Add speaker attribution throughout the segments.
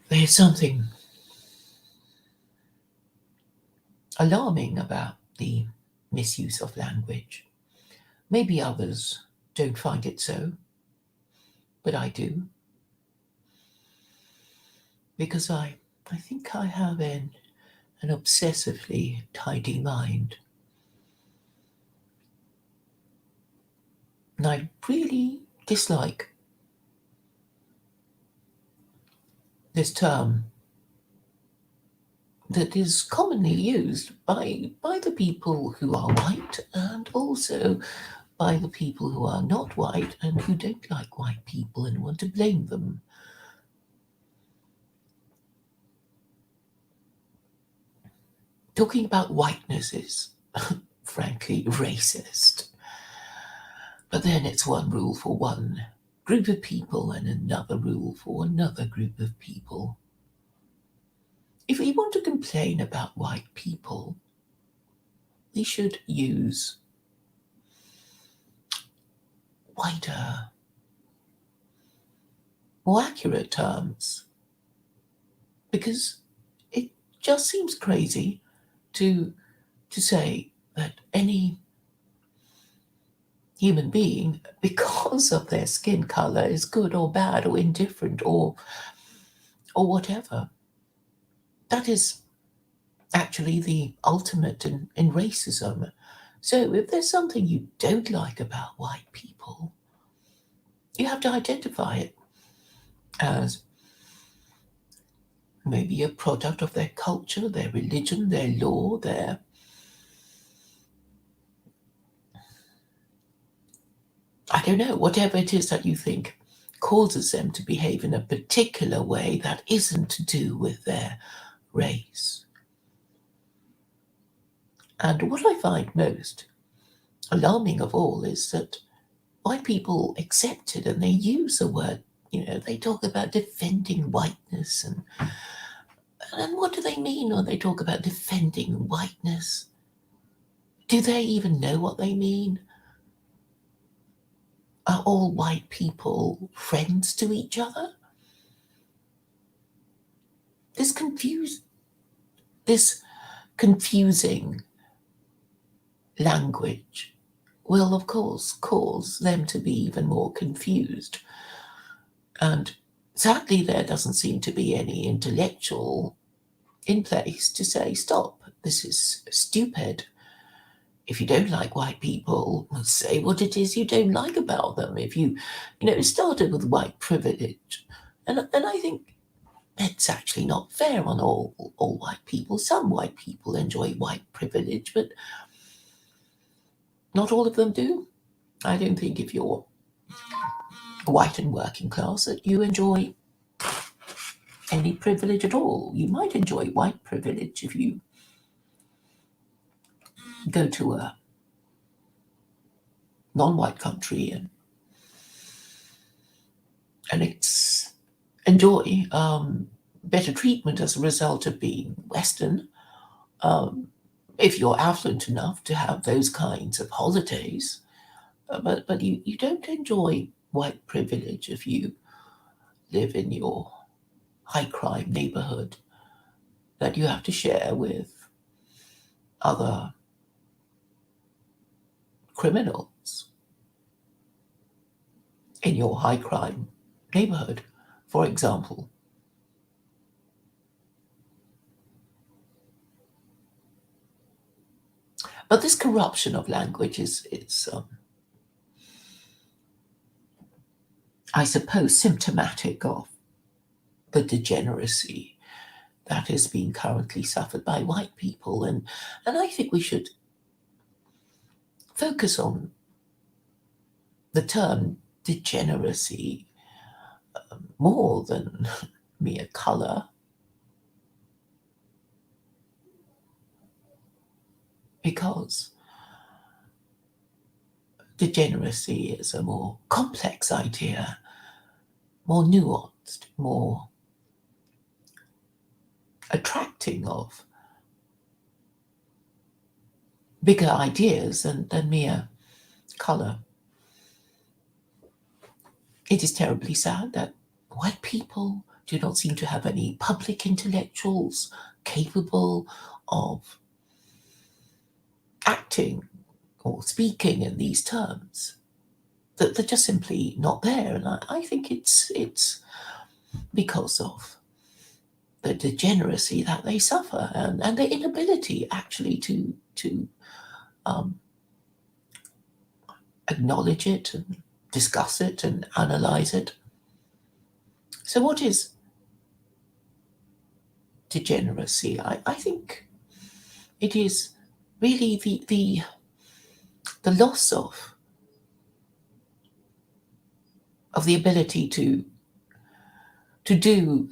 Speaker 1: There's something alarming about the misuse of language. Maybe others don't find it so, but I do, because I think I have an obsessively tidy mind. And I really dislike this term that is commonly used by the people who are white and also by the people who are not white and who don't like white people and want to blame them. Talking about whiteness is, frankly, racist. But then it's one rule for one group of people and another rule for another group of people. If we want to complain about white people, we should use whiter, more accurate terms. Because it just seems crazy to say that any human being, because of their skin color, is good or bad or indifferent or whatever. That is actually the ultimate in racism. So if there's something you don't like about white people, you have to identify it as maybe a product of their culture, their religion, their law, their I don't know, whatever it is that you think causes them to behave in a particular way that isn't to do with their race. And what I find most alarming of all is that white people accept it and they use the word, they talk about defending whiteness. And what do they mean when they talk about defending whiteness? Do they even know what they mean? Are all white people friends to each other? This confusing language will, of course, cause them to be even more confused. And sadly, there doesn't seem to be any intellectual in place to say, stop, this is stupid. If you don't like white people, say what it is you don't like about them. If it started with white privilege. And I think it's actually not fair on all white people. Some white people enjoy white privilege, but not all of them do. I don't think if you're white and working class that you enjoy any privilege at all. You might enjoy white privilege if you go to a non-white country and it's enjoy better treatment as a result of being Western. If you're affluent enough to have those kinds of holidays, but you don't enjoy white privilege if you live in your high crime neighborhood that you have to share with other criminals in your high crime neighborhood, for example. But this corruption of language is I suppose, symptomatic of the degeneracy that is being currently suffered by white people. And I think we should focus on the term degeneracy more than mere colour, because degeneracy is a more complex idea, more nuanced, more attracting of bigger ideas than mere colour. It is terribly sad that white people do not seem to have any public intellectuals capable of acting or speaking in these terms. That they're just simply not there, and I think it's because of the degeneracy that they suffer, and their inability actually to um, acknowledge it and discuss it and analyze it. So, what is degeneracy? I think it is really the loss of the ability to do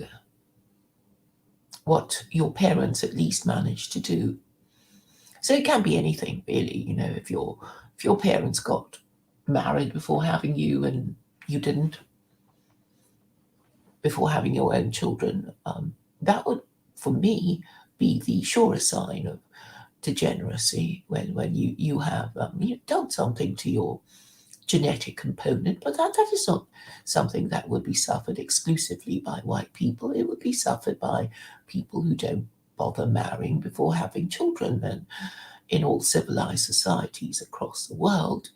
Speaker 1: what your parents at least managed to do. So it can be anything really, if your parents got married before having you and you didn't, before having your own children, that would, for me, be the surest sign of degeneracy when you have you've done something to your genetic component, but that is not something that would be suffered exclusively by white people. It would be suffered by people who don't bother marrying before having children. And in all civilized societies across the world,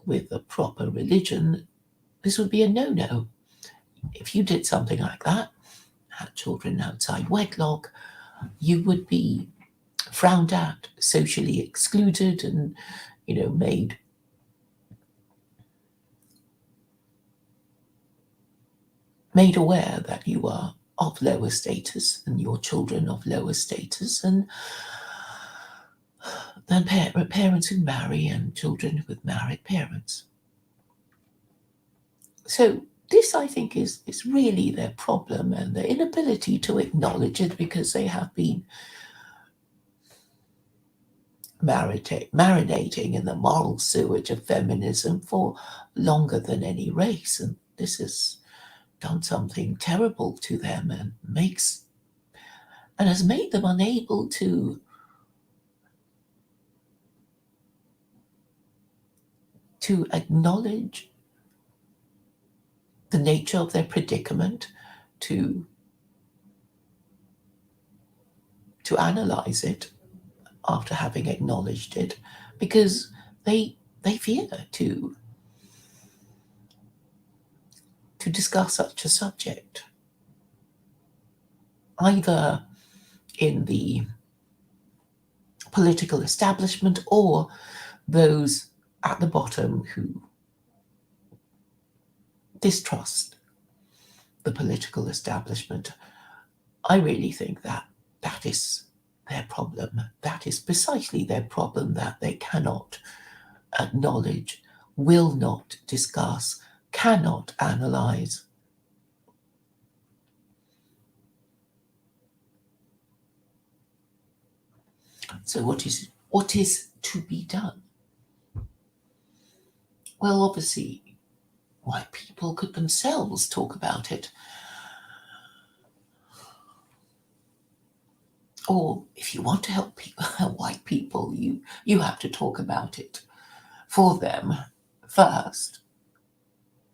Speaker 1: with a proper religion, this would be a no-no. If you did something like that, had children outside wedlock, you would be frowned at, socially excluded, and made aware that you are of lower status and your children of lower status and than parents who marry and children with married parents. So this, I think, is really their problem and their inability to acknowledge it because they have been marinating in the moral sewage of feminism for longer than any race, and this has done something terrible to them and has made them unable to acknowledge the nature of their predicament, to analyze it after having acknowledged it, because they fear to discuss such a subject, either in the political establishment or those at the bottom who distrust the political establishment. I really think that that is their problem. That is precisely their problem, that they cannot acknowledge, will not discuss, cannot analyze. So what is to be done? Well, obviously, white people could themselves talk about it. Or if you want to help white people, you have to talk about it for them first.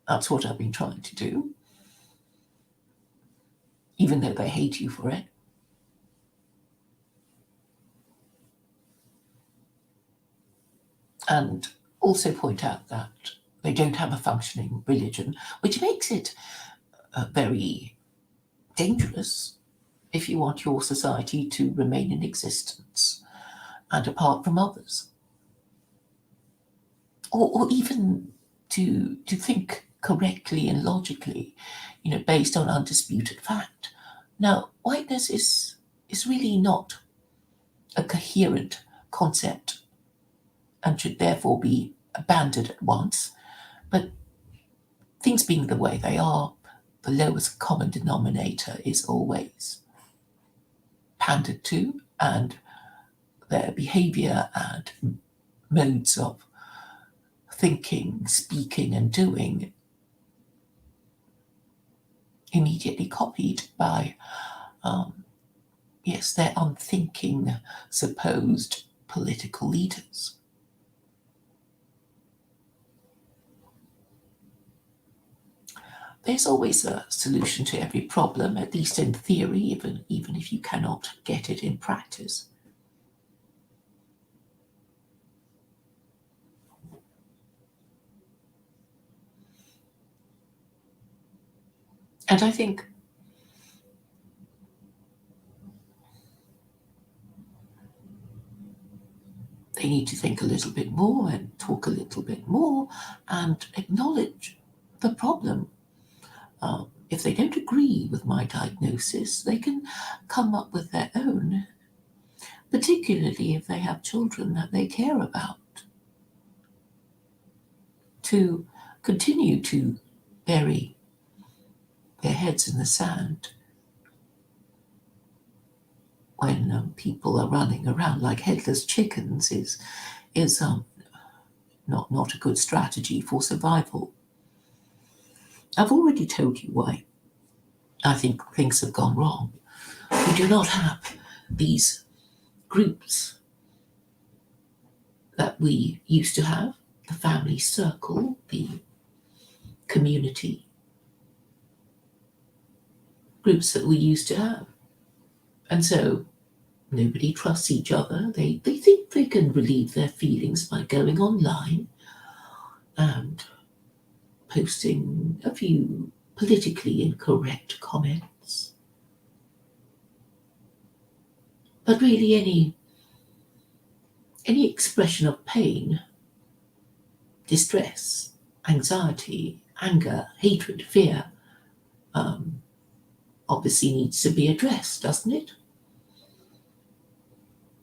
Speaker 1: That's what I've been trying to do, even though they hate you for it. And also point out that they don't have a functioning religion, which makes it very dangerous if you want your society to remain in existence and apart from others. Or even to think correctly and logically, based on undisputed fact. Now, whiteness is really not a coherent concept and should therefore be abandoned at once. But things being the way they are, the lowest common denominator is always pandered to, and their behavior and modes of thinking, speaking, and doing immediately copied by, yes, their unthinking supposed political leaders. there's always a solution to every problem, at least in theory, even if you cannot get it in practice. And I think they need to think a little bit more and talk a little bit more and acknowledge the problem. If they don't agree with my diagnosis, they can come up with their own, particularly if they have children that they care about. To continue to bury their heads in the sand when people are running around like headless chickens is not a good strategy for survival. I've already told you why I think things have gone wrong. We do not have these groups that we used to have, the family circle, the community groups that we used to have. And so nobody trusts each other. They think they can relieve their feelings by going online and posting a few politically incorrect comments. But really, any expression of pain, distress, anxiety, anger, hatred, fear, obviously needs to be addressed, doesn't it?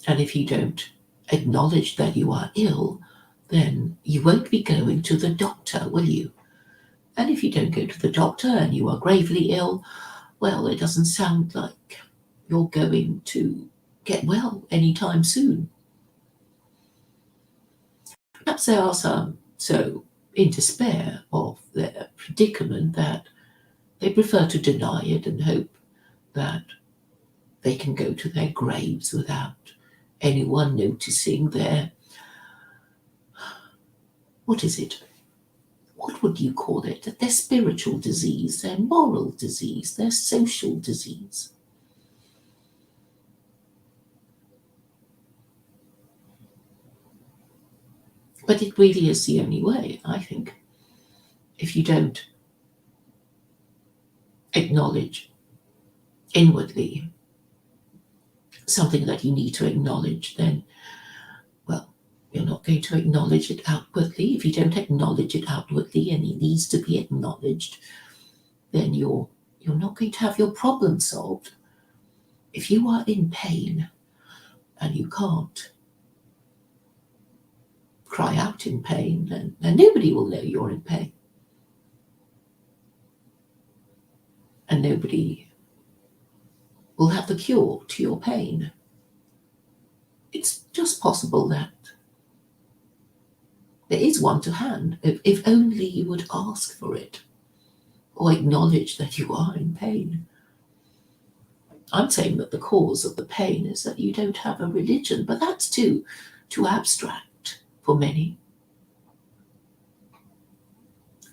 Speaker 1: And if you don't acknowledge that you are ill, then you won't be going to the doctor, will you? And if you don't go to the doctor and you are gravely ill, well, it doesn't sound like you're going to get well anytime soon. Perhaps there are some so in despair of their predicament that they prefer to deny it and hope that they can go to their graves without anyone noticing their, what is it? What would you call it? Their spiritual disease, their moral disease, their social disease. But it really is the only way, I think. If you don't acknowledge inwardly something that you need to acknowledge, then, well, you're not going to acknowledge it outwardly. If you don't acknowledge it outwardly and it needs to be acknowledged, then you're not going to have your problem solved. If you are in pain and you can't cry out in pain, then nobody will know you're in pain. And nobody will have the cure to your pain. It's just possible that there is one to hand, if only you would ask for it or acknowledge that you are in pain. I'm saying that the cause of the pain is that you don't have a religion, but that's too abstract for many.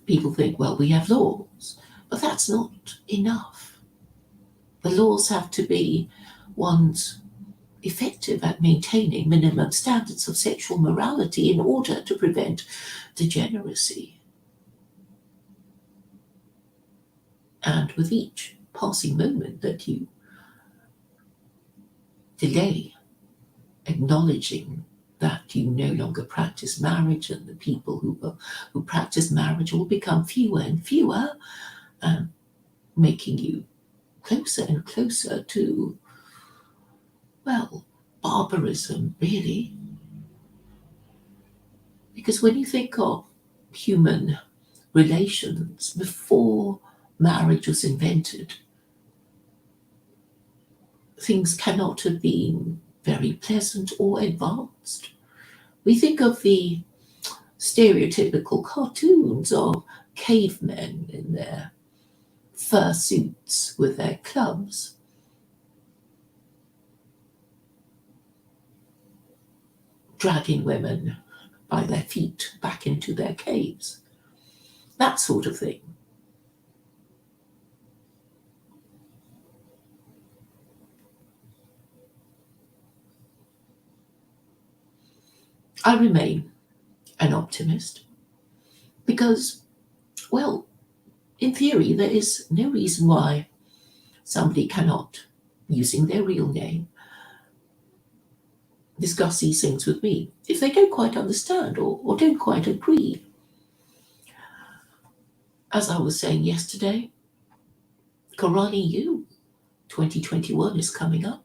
Speaker 1: People think, well, we have laws, but that's not enough. The laws have to be ones effective at maintaining minimum standards of sexual morality in order to prevent degeneracy. And with each passing moment that you delay acknowledging that you no longer practice marriage, and the people who practice marriage will become fewer and fewer, making you closer and closer to, well, barbarism, really. Because when you think of human relations before marriage was invented, things cannot have been very pleasant or advanced. We think of the stereotypical cartoons of cavemen in their fur suits with their clubs, dragging women by their feet back into their caves. That sort of thing. I remain an optimist because, well, in theory, there is no reason why somebody cannot, using their real name, discuss these things with me if they don't quite understand or don't quite agree. As I was saying yesterday, Karani U 2021 is coming up,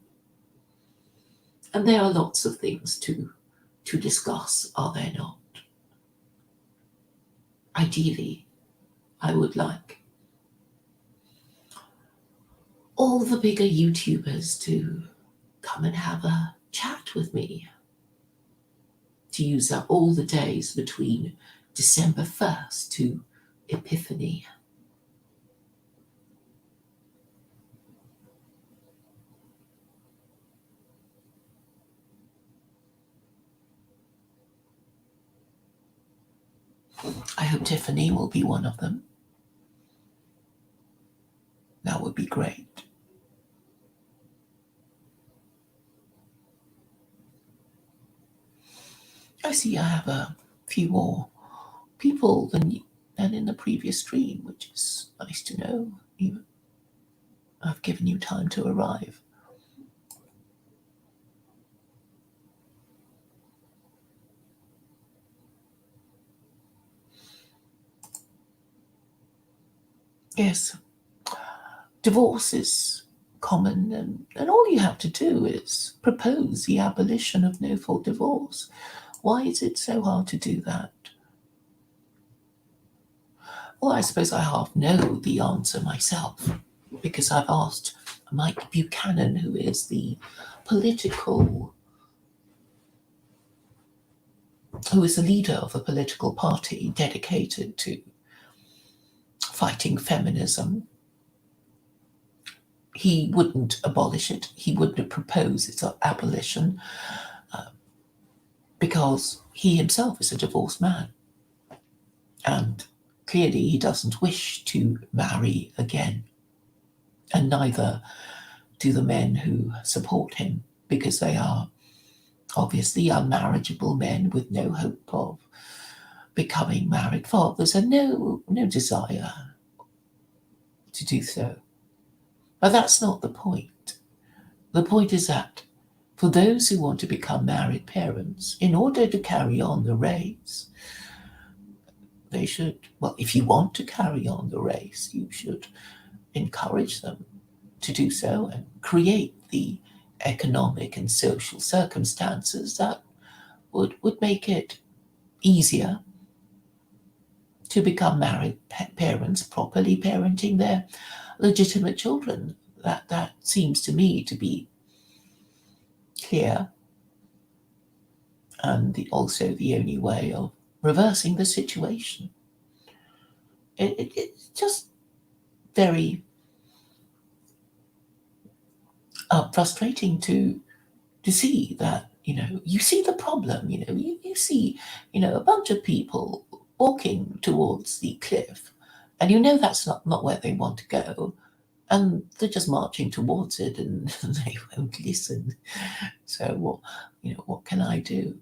Speaker 1: and there are lots of things to discuss, are there not? Ideally, I would like all the bigger YouTubers to come and have a chat with me, to use up all the days between December 1st to Epiphany. I hope Tiffany will be one of them. That would be great. I see I have a few more people than in the previous stream, which is nice to know. Even I've given you time to arrive. Yes, divorce is common, and all you have to do is propose the abolition of no fault divorce. Why is it so hard to do that? Well, I suppose I half know the answer myself because I've asked Mike Buchanan, who is the political, who is the leader of a political party dedicated to fighting feminism. He wouldn't abolish it, he wouldn't propose its abolition because he himself is a divorced man. And clearly he doesn't wish to marry again. And neither do the men who support him, because they are obviously unmarriageable men with no hope of becoming married fathers and no desire to do so. But that's not the point. The point is that for those who want to become married parents, in order to carry on the race, they should, well, if you want to carry on the race, you should encourage them to do so and create the economic and social circumstances that would make it easier to become married parents, properly parenting their legitimate children. That seems to me to be clear and also the only way of reversing the situation. It's just very frustrating to see that, you see the problem, you see, a bunch of people walking towards the cliff, and that's not where they want to go, and they're just marching towards it, and they won't listen. So what can I do?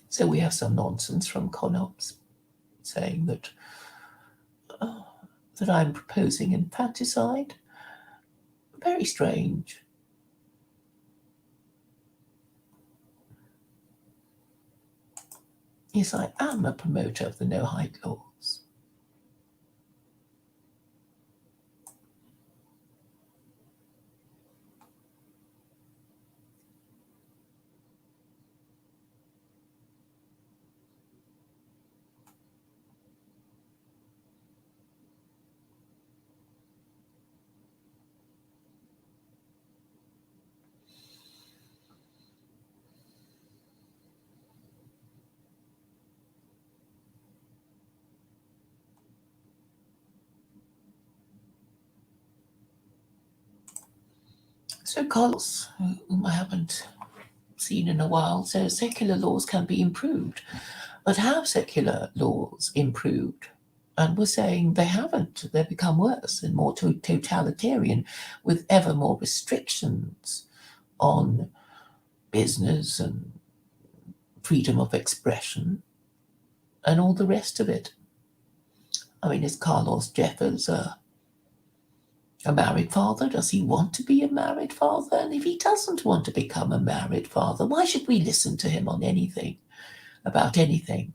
Speaker 1: So we have some nonsense from Conops saying that I'm proposing infanticide. Very strange. Yes, I am a promoter of the no height laws. So Carlos, whom I haven't seen in a while, says secular laws can be improved. But have secular laws improved? And we're saying they haven't. They've become worse and more totalitarian with ever more restrictions on business and freedom of expression and all the rest of it. I mean, is Carlos Jeffers a married father? Does he want to be a married father? And if he doesn't want to become a married father, why should we listen to him on anything, about anything?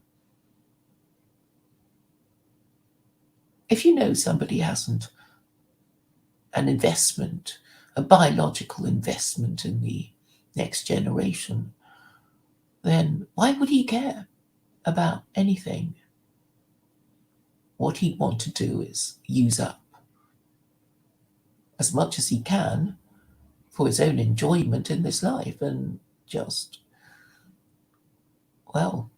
Speaker 1: If you know somebody hasn't an investment, a biological investment in the next generation, then why would he care about anything? What he'd want to do is use up as much as he can for his own enjoyment in this life and just, well,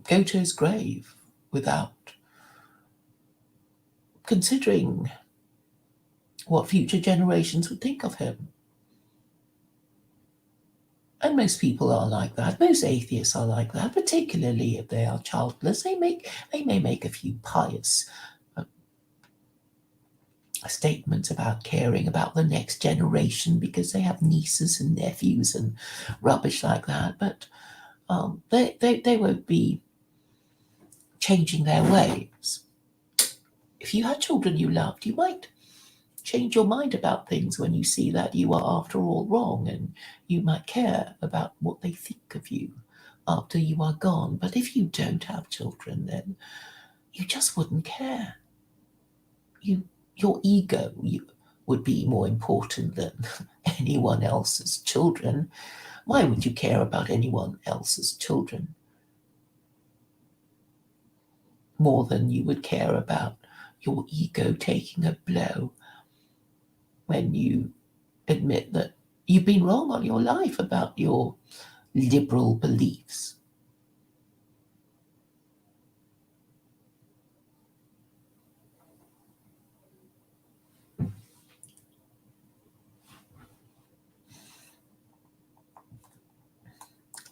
Speaker 1: go to his grave without considering what future generations would think of him. And most people are like that. Most atheists are like that, particularly if they are childless. They may make a few pious statements about caring about the next generation because they have nieces and nephews and rubbish like that. But they won't be changing their ways. If you had children you loved, you might change your mind about things when you see that you are, after all, wrong, and you might care about what they think of you after you are gone. But if you don't have children, then you just wouldn't care. Your ego would be more important than anyone else's children. Why would you care about anyone else's children more than you would care about your ego taking a blow when you admit that you've been wrong all your life about your liberal beliefs?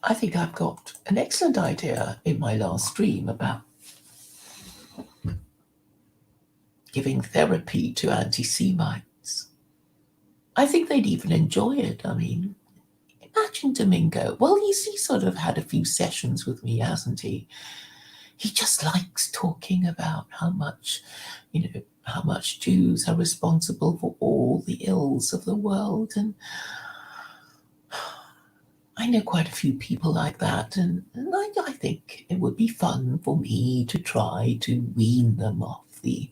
Speaker 1: I think I've got an excellent idea in my last stream about giving therapy to anti Semites. I think they'd even enjoy it. I mean, imagine Domingo. Well, he's sort of had a few sessions with me, hasn't he? He just likes talking about how much Jews are responsible for all the ills of the world. And I know quite a few people like that, and I think it would be fun for me to try to wean them off the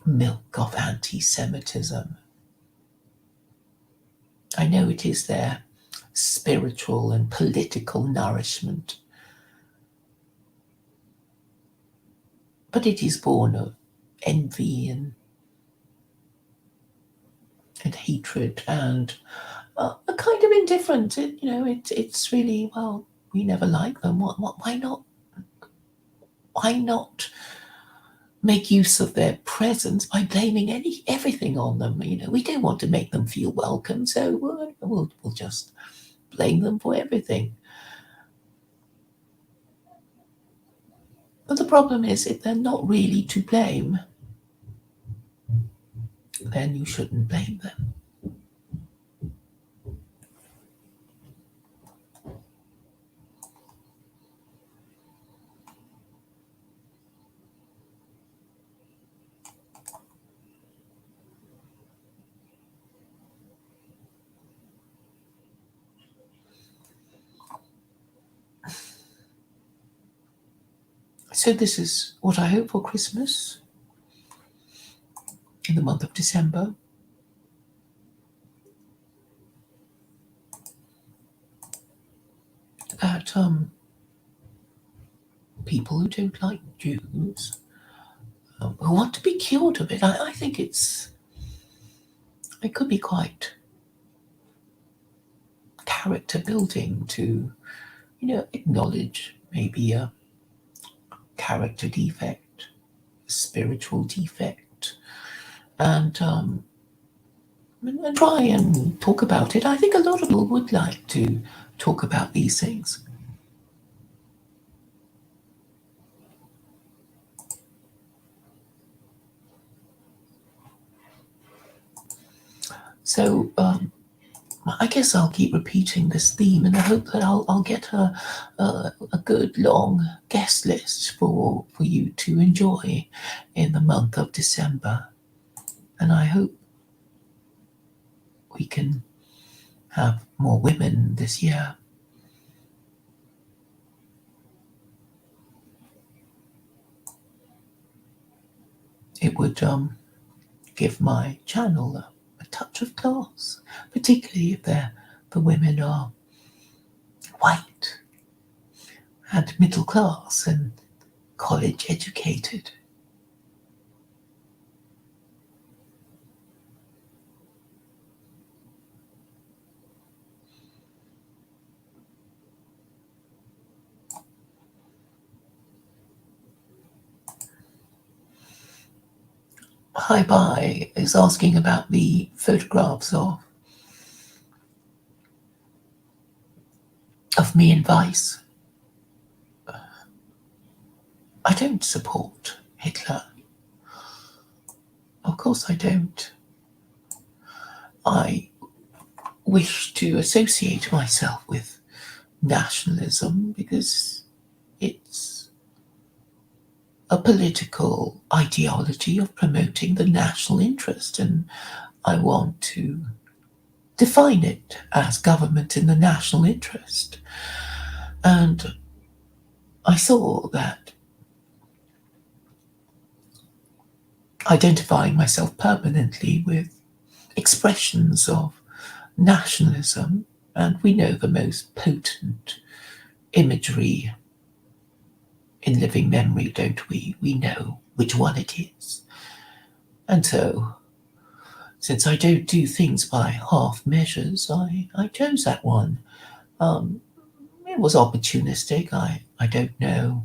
Speaker 1: milk of anti Semitism. I know it is their spiritual and political nourishment, but it is born of envy and hatred and a kind of indifference. It's really, well, we never like them. Why not? Why not make use of their presence by blaming everything on them? We don't want to make them feel welcome, so we'll just blame them for everything. But the problem is, if they're not really to blame, then you shouldn't blame them. So this is what I hope for Christmas in the month of December. That people who don't like Jews, who want to be cured of it, I think it could be quite character building to, acknowledge maybe a character defect, a spiritual defect, and try and talk about it. I think a lot of people would like to talk about these things. So I guess I'll keep repeating this theme in the hope that I'll get a good long guest list for you to enjoy in the month of December. And I hope we can have more women this year. It would give my channel a touch of class, particularly if the women are white and middle class and college educated. Hi Bye is asking about the photographs of me and Vice. I don't support Hitler. Of course I don't. I wish to associate myself with nationalism because it's a political ideology of promoting the national interest, and I want to define it as government in the national interest. And I saw that identifying myself permanently with expressions of nationalism, and we know the most potent imagery in living memory, don't we? We know which one it is. And so, since I don't do things by half measures, I chose that one. It was opportunistic. I don't know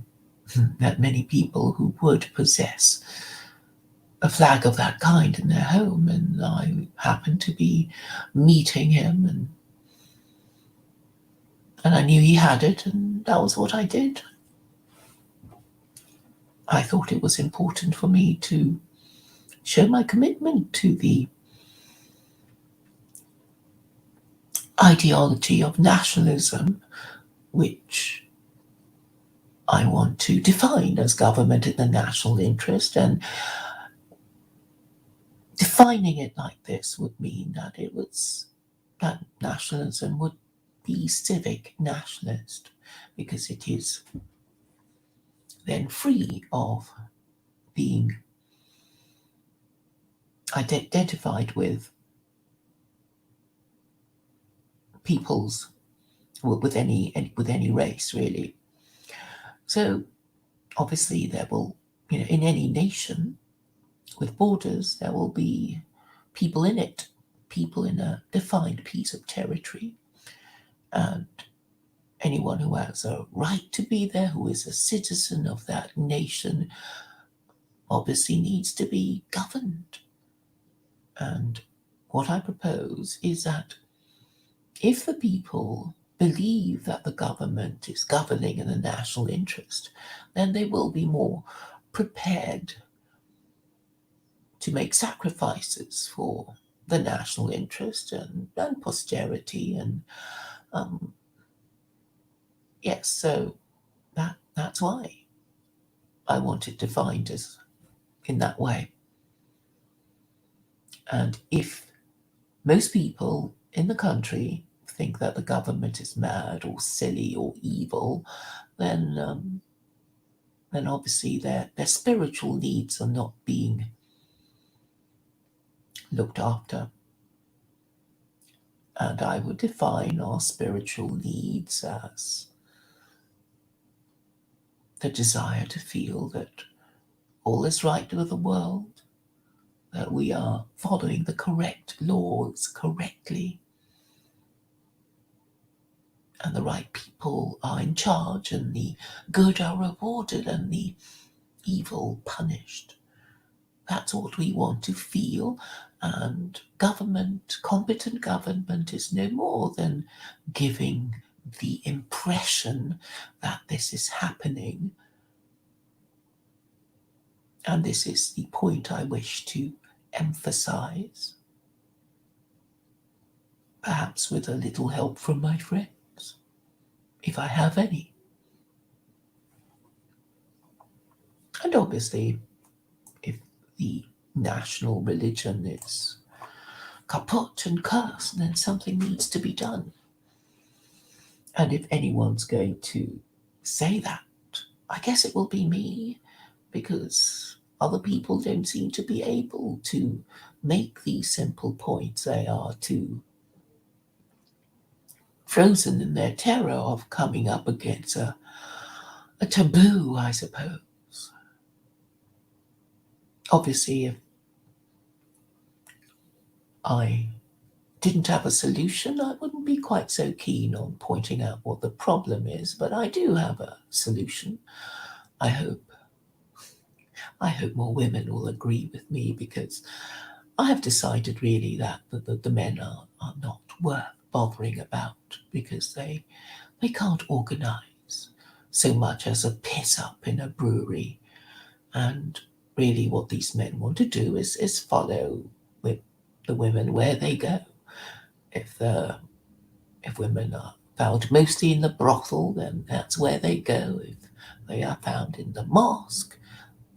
Speaker 1: that many people who would possess a flag of that kind in their home, and I happened to be meeting him, and I knew he had it, and that was what I did. I thought it was important for me to show my commitment to the ideology of nationalism, which I want to define as government in the national interest. And defining it like this would mean that nationalism would be civic nationalist, because it is then free of being identified with people's with any race, really. So obviously there will, in any nation with borders, there will be people in it, people in a defined piece of territory, and anyone who has a right to be there, who is a citizen of that nation, obviously needs to be governed. And what I propose is that if the people believe that the government is governing in the national interest, then they will be more prepared to make sacrifices for the national interest and posterity. And yes, so that's why I want it defined as in that way. And if most people in the country think that the government is mad or silly or evil, then obviously their spiritual needs are not being looked after. And I would define our spiritual needs as the desire to feel that all is right with the world, that we are following the correct laws correctly, and the right people are in charge, and the good are rewarded and the evil punished. That's what we want to feel, and competent government is no more than giving the impression that this is happening, and this is the point I wish to emphasize, perhaps with a little help from my friends, if I have any. And obviously, if the national religion is kaput and cursed, then something needs to be done. And if anyone's going to say that, I guess it will be me, because other people don't seem to be able to make these simple points. They are too frozen in their terror of coming up against a taboo, I suppose. Obviously, if I didn't have a solution, I wouldn't be quite so keen on pointing out what the problem is, but I do have a solution. I hope. I hope more women will agree with me, because I have decided really that the men are not worth bothering about, because they can't organise so much as a piss up in a brewery. And really what these men want to do is follow with the women where they go. If the if women are found mostly in the brothel, then that's where they go. If they are found in the mosque,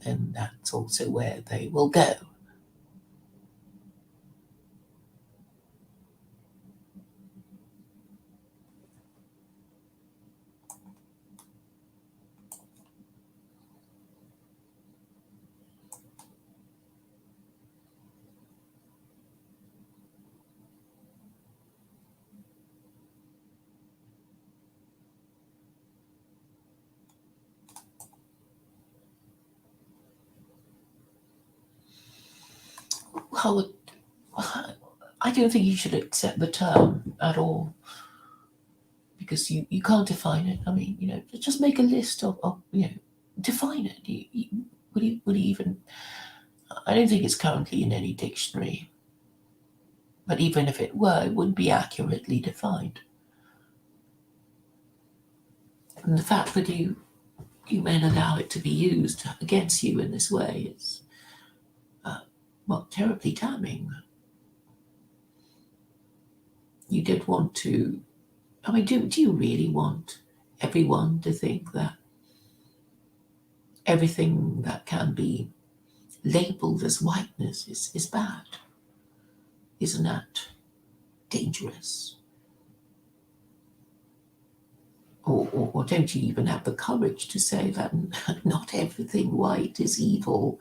Speaker 1: then that's also where they will go. Well, I don't think you should accept the term at all, because you can't define it. I mean, just make a list of define it. Would you even? I don't think it's currently in any dictionary, but even if it were, it wouldn't be accurately defined. And the fact that you men allow it to be used against you in this way is, well, terribly damning. You don't want to. I mean, do you really want everyone to think that everything that can be labeled as whiteness is bad? Isn't that dangerous? Or don't you even have the courage to say that not everything white is evil?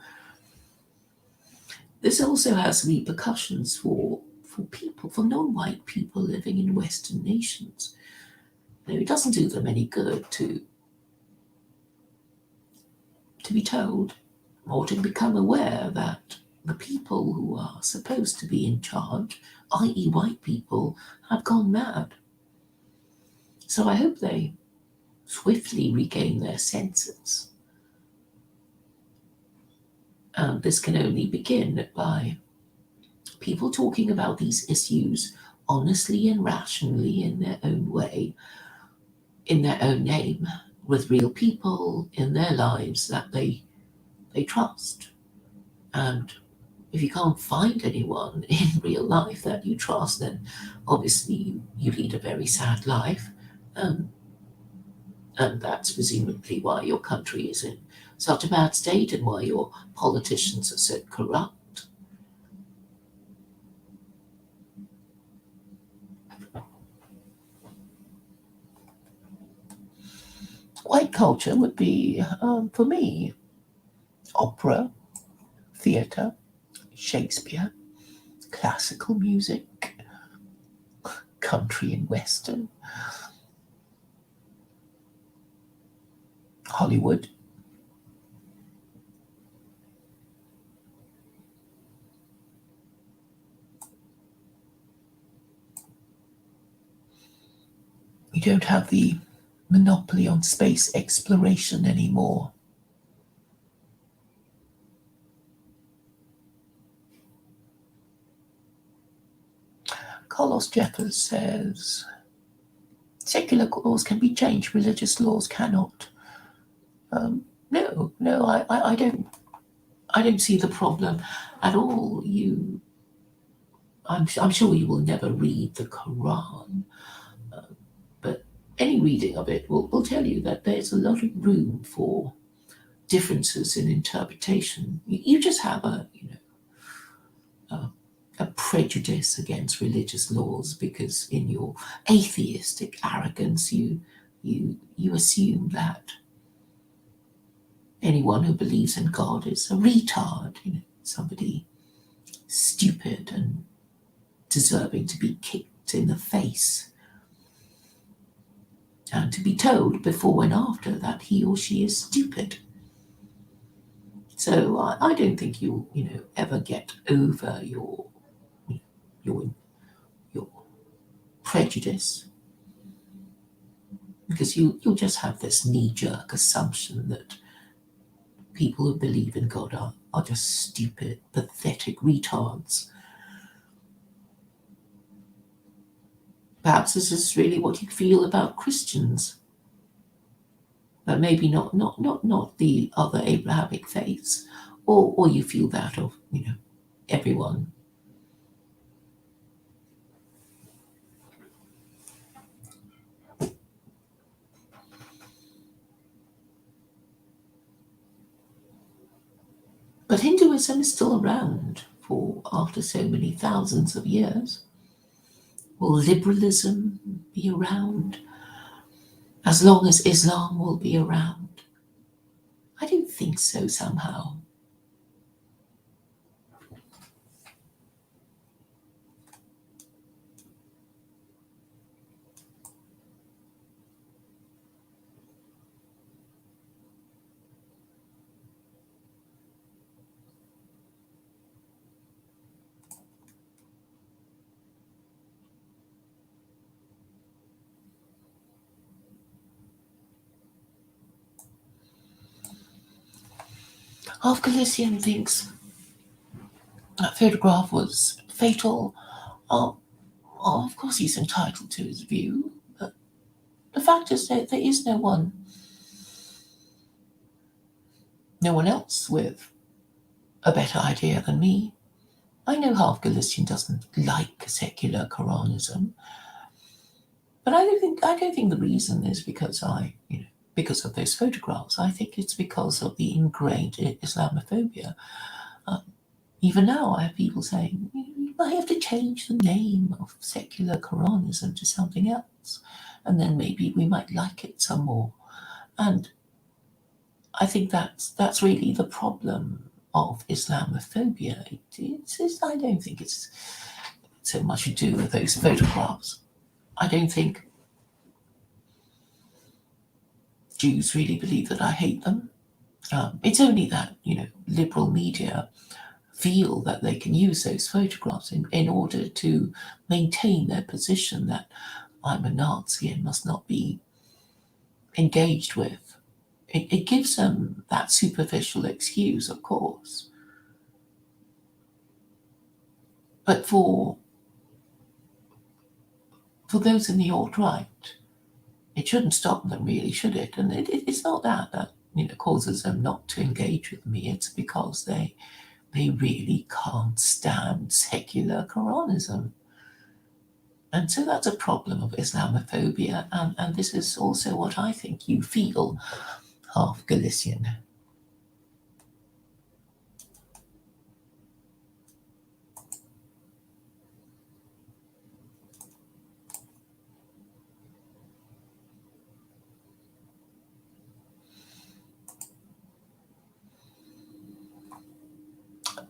Speaker 1: This also has repercussions for people, for non-white people living in Western nations. It doesn't do them any good to be told or to become aware that the people who are supposed to be in charge, i.e., white people, have gone mad. So I hope they swiftly regain their senses. And this can only begin by people talking about these issues honestly and rationally in their own way, in their own name, with real people in their lives that they trust. And if you can't find anyone in real life that you trust, then obviously you lead a very sad life. Um, and that's presumably why your country is in such a bad state and why your politicians are so corrupt. White culture would be, for me, opera, theatre, Shakespeare, classical music, country and western, Hollywood. You don't have the monopoly on space exploration anymore. Carlos Jeffers says, Secular laws can be changed, religious laws cannot. No, no, I don't see the problem at all. I'm sure you will never read the Quran, but any reading of it will tell you that there's a lot of room for differences in interpretation. You just have a prejudice against religious laws because in your atheistic arrogance you assume that anyone who believes in God is a retard, somebody stupid and deserving to be kicked in the face and to be told before and after that he or she is stupid. So I don't think you'll ever get over your your prejudice because you'll just have this knee-jerk assumption that people who believe in God are just stupid, pathetic retards. Perhaps this is really what you feel about Christians, but maybe not the other Abrahamic faiths, or you feel that of everyone. But Hinduism is still around for after so many thousands of years. Will liberalism be around as long as Islam will be around? I don't think so somehow. Half Galician thinks that photograph was fatal. Oh, of course he's entitled to his view, but the fact is that there is no one else with a better idea than me. I know half Galician doesn't like secular Quranism, but I don't think the reason is because of those photographs. I think it's because of the ingrained Islamophobia. Even now, I have people saying, I have to change the name of secular Quranism to something else, and then maybe we might like it some more. And I think that's really the problem of Islamophobia. I don't think it's so much to do with those photographs. I don't think Jews really believe that I hate them. It's only that liberal media feel that they can use those photographs in order to maintain their position that I'm a Nazi and must not be engaged with. It gives them that superficial excuse, of course. But for those in the alt-right, it shouldn't stop them really, should it? And it's not that causes them not to engage with me. It's because they really can't stand secular Quranism. And so that's a problem of Islamophobia, and this is also what I think you feel, half Galician.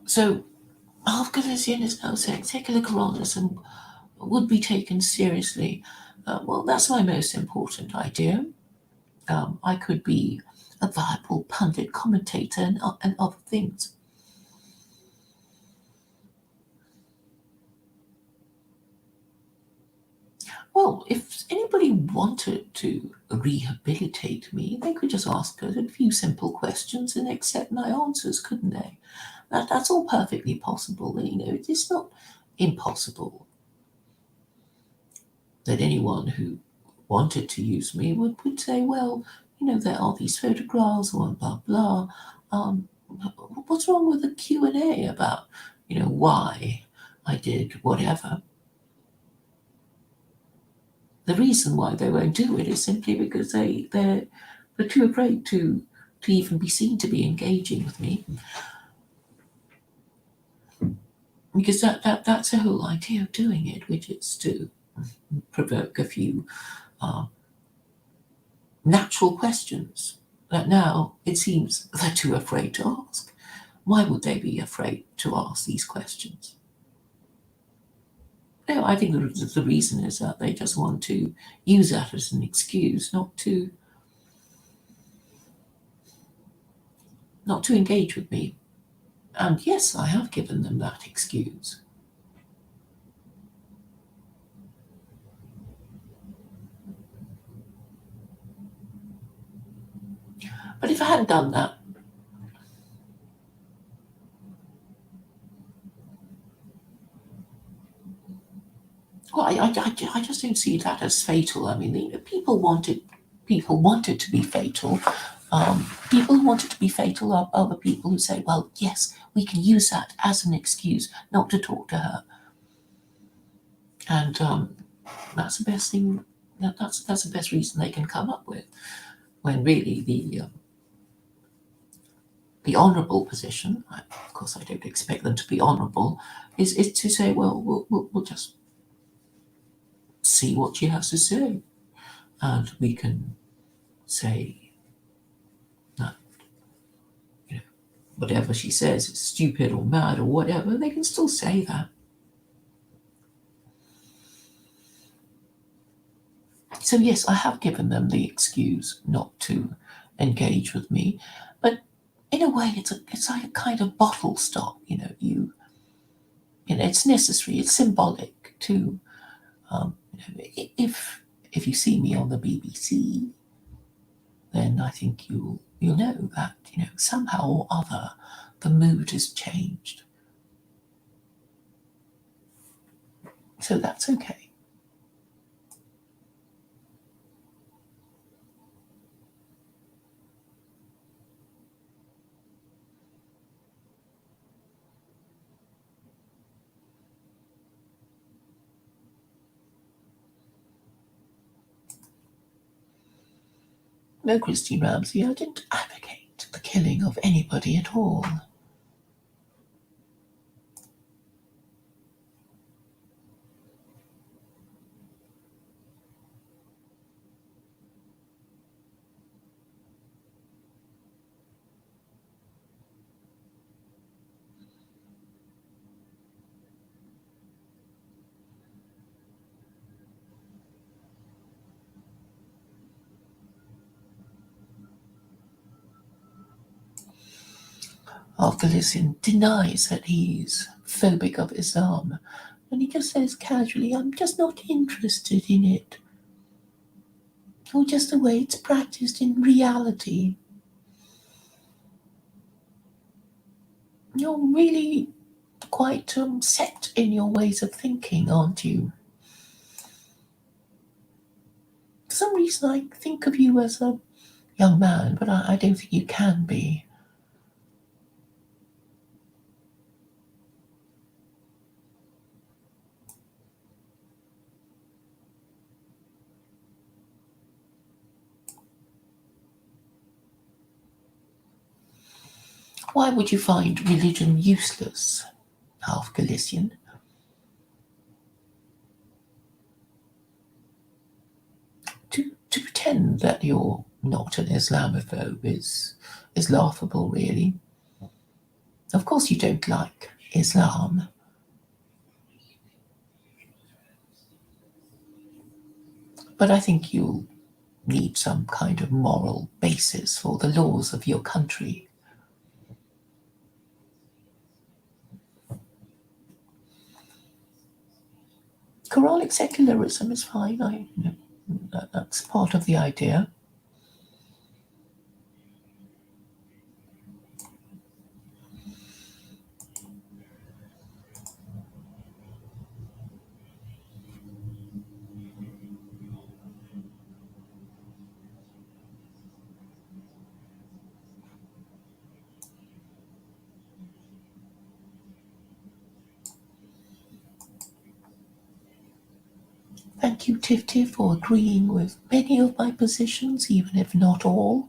Speaker 1: So half Galician is now saying secular Quranism would be taken seriously. Well, that's my most important idea. I could be a viable pundit commentator and other things. Well, if anybody wanted to rehabilitate me, they could just ask us a few simple questions and accept my answers, couldn't they? That's all perfectly possible. It's not impossible that anyone who wanted to use me would say, well, there are these photographs or blah blah. Um, what's wrong with the Q&A about, why I did whatever? The reason why they won't do it is simply because they're too afraid to even be seen to be engaging with me, because that's the whole idea of doing it, which is to provoke a few uh, natural questions that now it seems they're too afraid to ask. Why would they be afraid to ask these questions? No, I think the reason is that they just want to use that as an excuse not to engage with me. And yes, I have given them that excuse. But if I hadn't done that, well, I just don't see that as fatal. I mean, people wanted to be fatal. People who wanted to be fatal are the people who say, well, yes, we can use that as an excuse not to talk to her. And that's the best thing. That's the best reason they can come up with. When really the honourable position, of course, I don't expect them to be honourable, is to say, well, we'll just see what she has to say, and we can say that, you know whatever she says is stupid or mad or whatever. They can still say that. So yes, I have given them the excuse not to engage with me, but in a way, it's like a kind of bottle stop. It's necessary. It's symbolic to, if you see me on the BBC, then I think you'll know that somehow or other the mood has changed. So that's okay. No, Christine Ramsay, I didn't advocate the killing of anybody at all. Al-Khalisian denies that he's phobic of Islam, and he just says casually, I'm just not interested in it, or just the way it's practiced in reality. You're really quite set in your ways of thinking, aren't you? For some reason, I think of you as a young man, but I don't think you can be. Why would you find religion useless, half Galician? To pretend that you're not an Islamophobe is laughable, really. Of course, you don't like Islam, but I think you need some kind of moral basis for the laws of your country. Quranic secularism is fine. That's part of the idea. Thank you, Tiff Tiff, for agreeing with many of my positions, even if not all.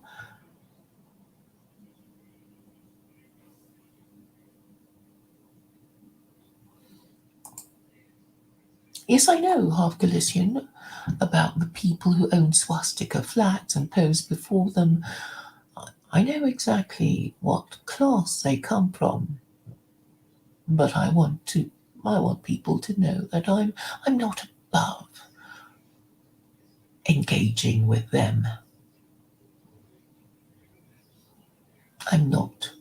Speaker 1: Yes, I know, half Galician, about the people who own swastika flats and pose before them. I know exactly what class they come from, but I want people to know that I'm not above engaging with them. I'm not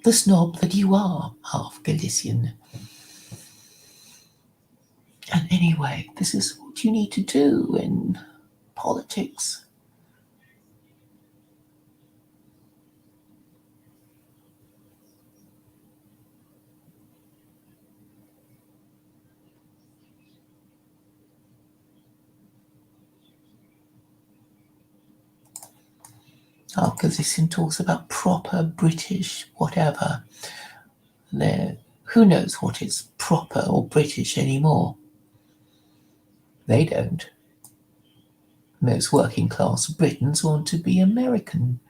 Speaker 1: the snob that you are, half Galician. And anyway, this is what you need to do in politics. Half Galician talks about proper British whatever. There, who knows what is proper or British anymore? They don't. Most working class Britons want to be American.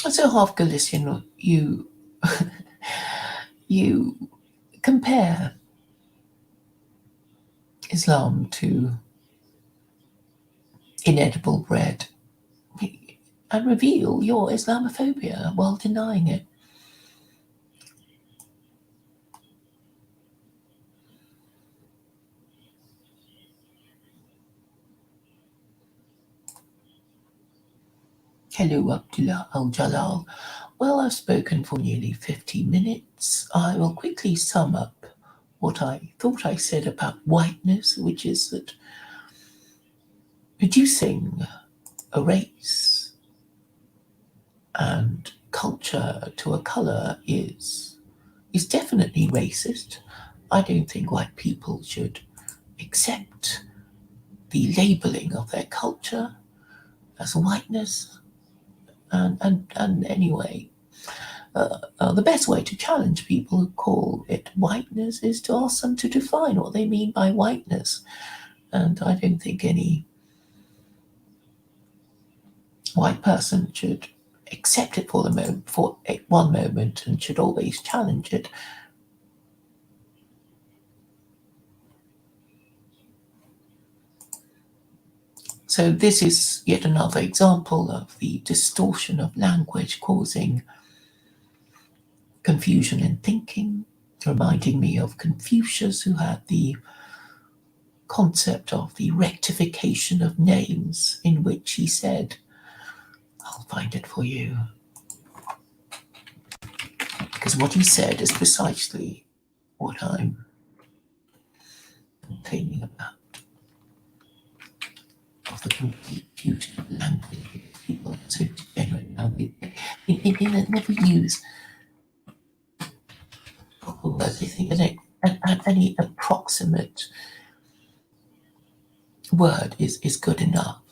Speaker 1: So half Galician, you compare Islam to inedible bread and reveal your Islamophobia while denying it. Hello, Abdullah Al Jalal. Well, I've spoken for nearly 50 minutes. I will quickly sum up what I thought I said about whiteness, which is that reducing a race and culture to a colour is definitely racist. I don't think white people should accept the labelling of their culture as whiteness. And anyway, the best way to challenge people who call it whiteness is to ask them to define what they mean by whiteness. And I don't think any white person should accept it for the moment, for one moment, and should always challenge it. So this is yet another example of the distortion of language causing confusion in thinking, reminding me of Confucius, who had the concept of the rectification of names, in which he said, I'll find it for you, because what he said is precisely what I'm complaining about, of the confusion of language. People are so degenerate now. They never use proper words. They think that any approximate word is good enough.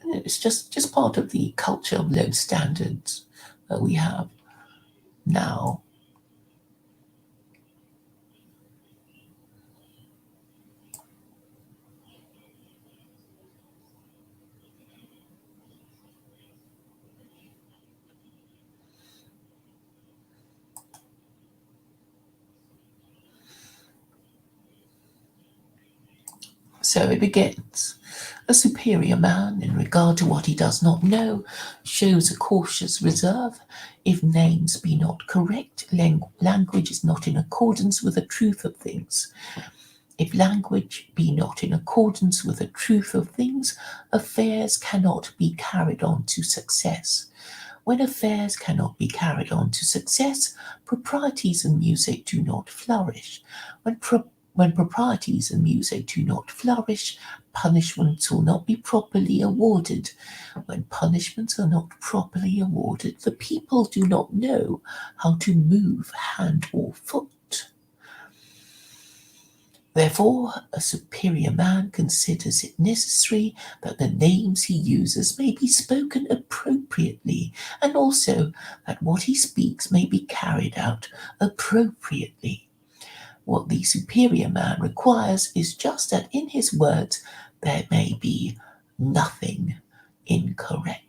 Speaker 1: And it's just part of the culture of low standards that we have now. So it begins. A superior man, in regard to what he does not know, shows a cautious reserve. If names be not correct, language is not in accordance with the truth of things. If language be not in accordance with the truth of things, affairs cannot be carried on to success. When affairs cannot be carried on to success, proprieties in music do not flourish. When When proprieties in music do not flourish, punishments will not be properly awarded. When punishments are not properly awarded, the people do not know how to move hand or foot. Therefore, a superior man considers it necessary that the names he uses may be spoken appropriately, and also that what he speaks may be carried out appropriately. What the superior man requires is just that in his words there may be nothing incorrect.